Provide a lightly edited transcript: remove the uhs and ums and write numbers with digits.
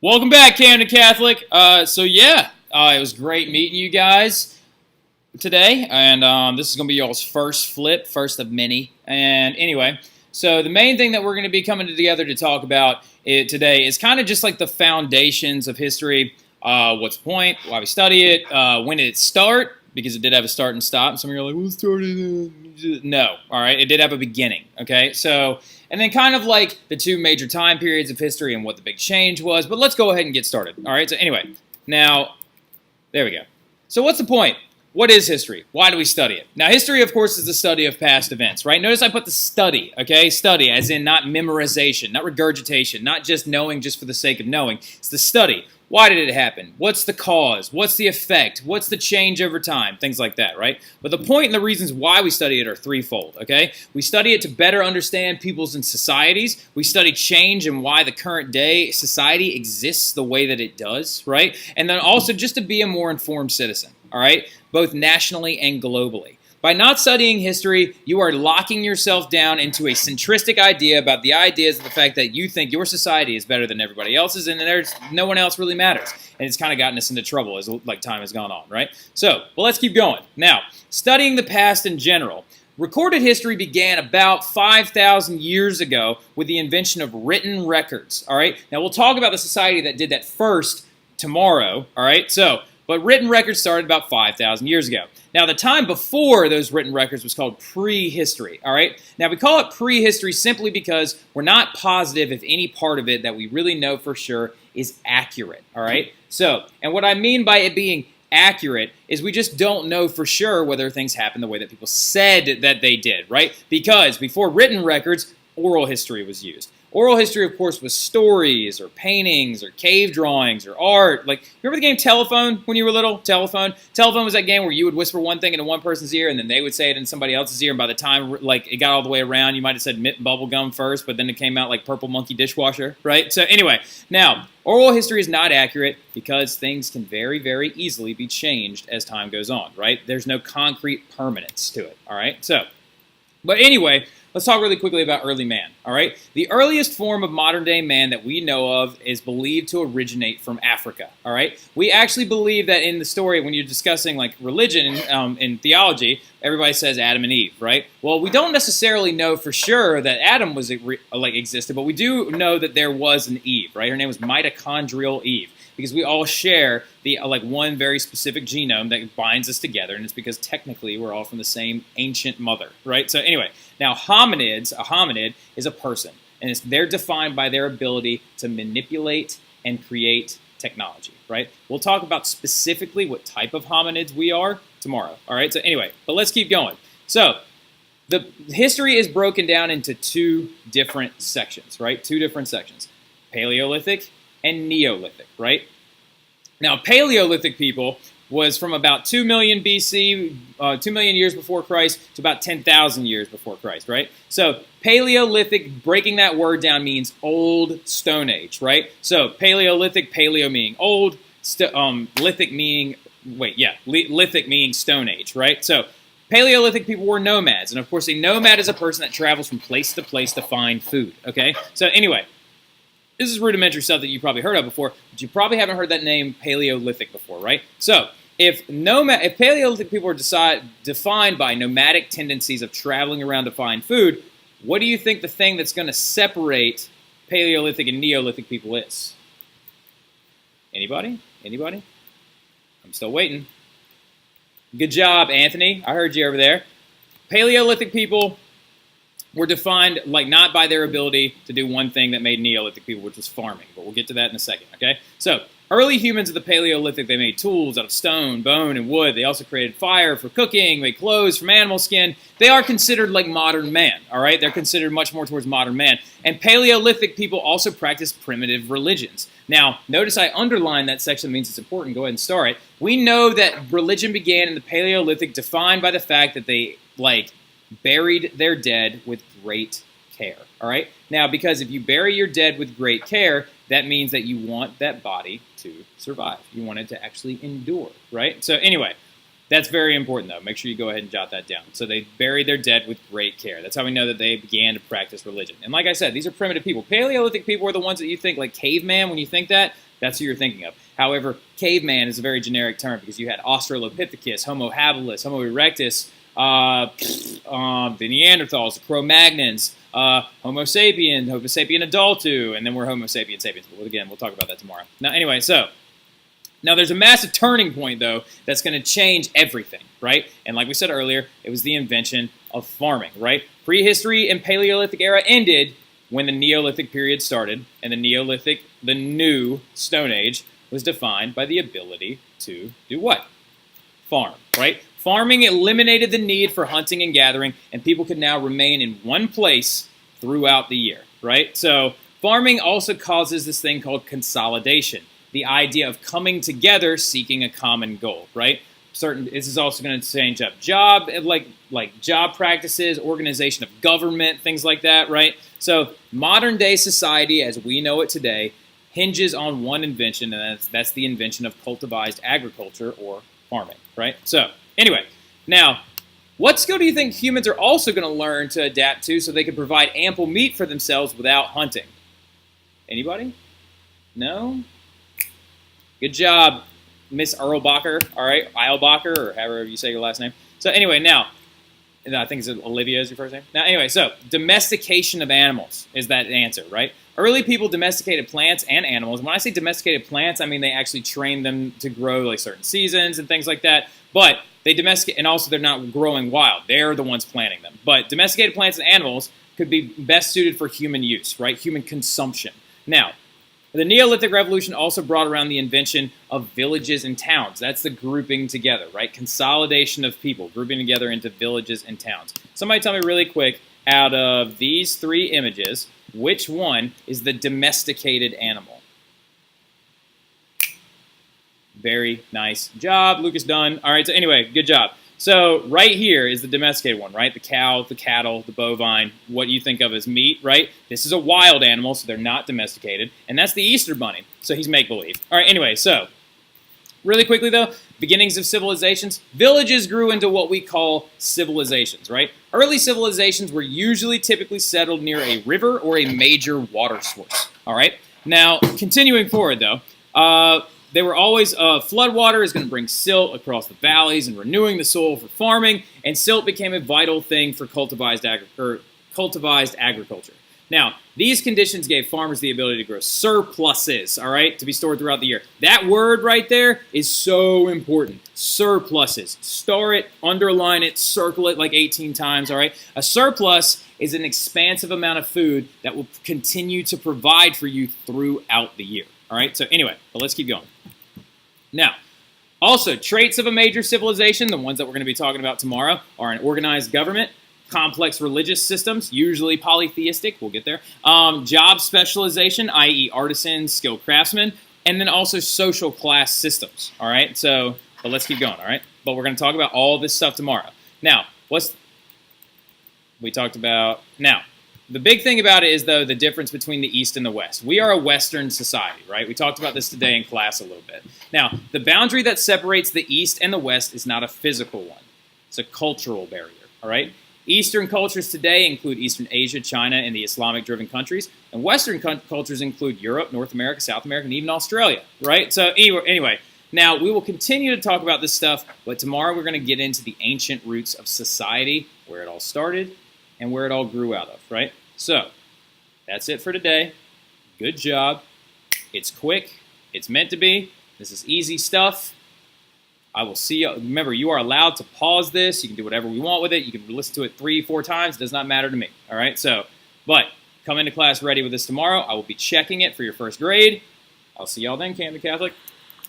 Welcome back, Camden Catholic. It was great meeting you guys today, and this is going to be y'all's first flip, first of many. And anyway, so the main thing that we're going to be coming together to talk about today is kind of just like the foundations of history. What's the point? Why we study it? When did it start? Because it did have a start and stop. And some of you are like, well, it started. No, all right, it did have a beginning. Okay, so. And then kind of like the two major time periods of history and what the big change was. But let's go ahead and get started. All right, so anyway, now, there we go. So what's the point? What is history? Why do we study it? Now, history, of course, is the study of past events, right? Notice I put the study, okay? Study, as in not memorization, not regurgitation, not just knowing just for the sake of knowing. It's the study. Why did it happen? What's the cause? What's the effect? What's the change over time? Things like that, right? But the point and the reasons why we study it are threefold, okay? We study it to better understand peoples and societies. We study change and why the current day society exists the way that it does, right? And then also just to be a more informed citizen, all right? Both nationally and globally. By not studying history, you are locking yourself down into a centristic idea about the ideas of the fact that you think your society is better than everybody else's, and there's no one else really matters. And it's kind of gotten us into trouble as like time has gone on, right? So, well, let's keep going. Now, studying the past in general. Recorded history began about 5,000 years ago with the invention of written records, all right? Now, we'll talk about the society that did that first tomorrow, all right? But written records started about 5,000 years ago. Now, the time before those written records was called prehistory, all right? Now, we call it prehistory simply because we're not positive if any part of it that we really know for sure is accurate, all right? So, and what I mean by it being accurate is we just don't know for sure whether things happened the way that people said that they did, right? Because before written records, oral history was used. Oral history, of course, was stories or paintings or cave drawings or art. Like, remember the game Telephone when you were little? Telephone? Telephone was that game where you would whisper one thing into one person's ear and then they would say it in somebody else's ear. And by the time like it got all the way around, you might have said mint bubble gum first, but then it came out like purple monkey dishwasher, right? So anyway, now, oral history is not accurate because things can very, very easily be changed as time goes on, right? There's no concrete permanence to it, all right? So, but anyway, let's talk really quickly about early man, all right? The earliest form of modern-day man that we know of is believed to originate from Africa, all right? We actually believe that in the story, when you're discussing, like, religion and theology, everybody says Adam and Eve, right? Well, we don't necessarily know for sure that Adam was, existed, but we do know that there was an Eve, right? Her name was mitochondrial Eve, because we all share the one very specific genome that binds us together, and it's because technically we're all from the same ancient mother, right? So anyway, now a hominid is a person, and they're defined by their ability to manipulate and create technology, right? We'll talk about specifically what type of hominids we are tomorrow, all right? So anyway, but let's keep going. So the history is broken down into two different sections, right? Two different sections, Paleolithic and Neolithic, right? Now, Paleolithic people was from about 2 million BC, 2 million years before Christ, to about 10,000 years before Christ, right? So Paleolithic, breaking that word down, means Old Stone Age, right? So Paleolithic, paleo meaning old, lithic meaning, lithic meaning Stone Age, right? So Paleolithic people were nomads, and of course a nomad is a person that travels from place to place to find food, okay? So anyway, this is rudimentary stuff that you probably heard of before, but you probably haven't heard that name Paleolithic before, right? So, if Paleolithic people are defined by nomadic tendencies of traveling around to find food, what do you think the thing that's going to separate Paleolithic and Neolithic people is? Anybody? Anybody? I'm still waiting. Good job, Anthony. I heard you over there. Paleolithic people were defined not by their ability to do one thing that made Neolithic people, which was farming. But we'll get to that in a second, okay? So, early humans of the Paleolithic, they made tools out of stone, bone, and wood. They also created fire for cooking, made clothes from animal skin. They are considered like modern man, all right? They're considered much more towards modern man. And Paleolithic people also practiced primitive religions. Now, notice I underlined that section. That means it's important. Go ahead and start it. We know that religion began in the Paleolithic defined by the fact that they, buried their dead with great care, all right? Now, because if you bury your dead with great care, that means that you want that body to survive. You want it to actually endure, right? So anyway, that's very important, though. Make sure you go ahead and jot that down. So they buried their dead with great care. That's how we know that they began to practice religion. And like I said, these are primitive people. Paleolithic people are the ones that you think, like caveman, when you think that, That's who you're thinking of. However, caveman is a very generic term because you had Australopithecus, Homo habilis, Homo erectus, the Neanderthals, the Cro-Magnons, Homo sapien, Homo sapien adultu, and then we're Homo sapien sapiens. But again, we'll talk about that tomorrow. Now, anyway, now there's a massive turning point, though, that's going to change everything, right? And like we said earlier, it was the invention of farming, right? Prehistory and Paleolithic era ended when the Neolithic period started, and the new Stone Age, was defined by the ability to do what? Farm, right? Farming eliminated the need for hunting and gathering, and people could now remain in one place throughout the year, right? So farming also causes this thing called consolidation, the idea of coming together seeking a common goal, right? This is also going to change up job practices, organization of government, things like that, right? So modern day society as we know it today hinges on one invention, and that's the invention of cultivized agriculture or farming, right? So anyway, now, what skill do you think humans are also going to learn to adapt to so they can provide ample meat for themselves without hunting? Anybody? No? Good job, Miss Erlbacher, all right? Eilbacher, or however you say your last name. So anyway, now, I think it's Olivia is your first name. Now, anyway, so domestication of animals is that answer, right? Early people domesticated plants and animals. When I say domesticated plants, I mean they actually trained them to grow like certain seasons and things like that. But they domesticate, and also they're not growing wild. They're the ones planting them. But domesticated plants and animals could be best suited for human use, right? Human consumption. Now, the Neolithic Revolution also brought around the invention of villages and towns. That's the grouping together, right? Consolidation of people, grouping together into villages and towns. Somebody tell me really quick, out of these three images, which one is the domesticated animal? Very nice job, Lucas Dunn. All right, so anyway, good job. So right here is the domesticated one, right? The cow, the cattle, the bovine, what you think of as meat, right? This is a wild animal, so they're not domesticated. And that's the Easter bunny, so he's make-believe. All right, anyway, so really quickly, though, beginnings of civilizations. Villages grew into what we call civilizations, right? Early civilizations were usually typically settled near a river or a major water source, all right? Now, continuing forward, though, they were always, floodwater is going to bring silt across the valleys and renewing the soil for farming, and silt became a vital thing for cultivized agriculture. Now, these conditions gave farmers the ability to grow surpluses, all right, to be stored throughout the year. That word right there is so important. Surpluses. Star it, underline it, circle it like 18 times, all right? A surplus is an expansive amount of food that will continue to provide for you throughout the year, all right? So anyway, but let's keep going. Now, also, traits of a major civilization, the ones that we're going to be talking about tomorrow, are an organized government, complex religious systems, usually polytheistic, we'll get there, job specialization, i.e. artisans, skilled craftsmen, and then also social class systems, all right? So, but let's keep going, all right? But we're going to talk about all this stuff tomorrow. Now, now, the big thing about it is, though, the difference between the East and the West. We are a Western society, right? We talked about this today in class a little bit. Now, the boundary that separates the East and the West is not a physical one. It's a cultural barrier, all right? Eastern cultures today include Eastern Asia, China, and the Islamic-driven countries. And Western cultures include Europe, North America, South America, and even Australia, right? So anyway, now we will continue to talk about this stuff, but tomorrow we're going to get into the ancient roots of society, where it all started, and where it all grew out of, right? So, that's it for today. Good job. It's quick. It's meant to be. This is easy stuff. I will see you. Remember, you are allowed to pause this. You can do whatever we want with it. You can listen to it 3-4 times. It does not matter to me, all right? So, but come into class ready with this tomorrow. I will be checking it for your first grade. I'll see y'all then, Camden Catholic.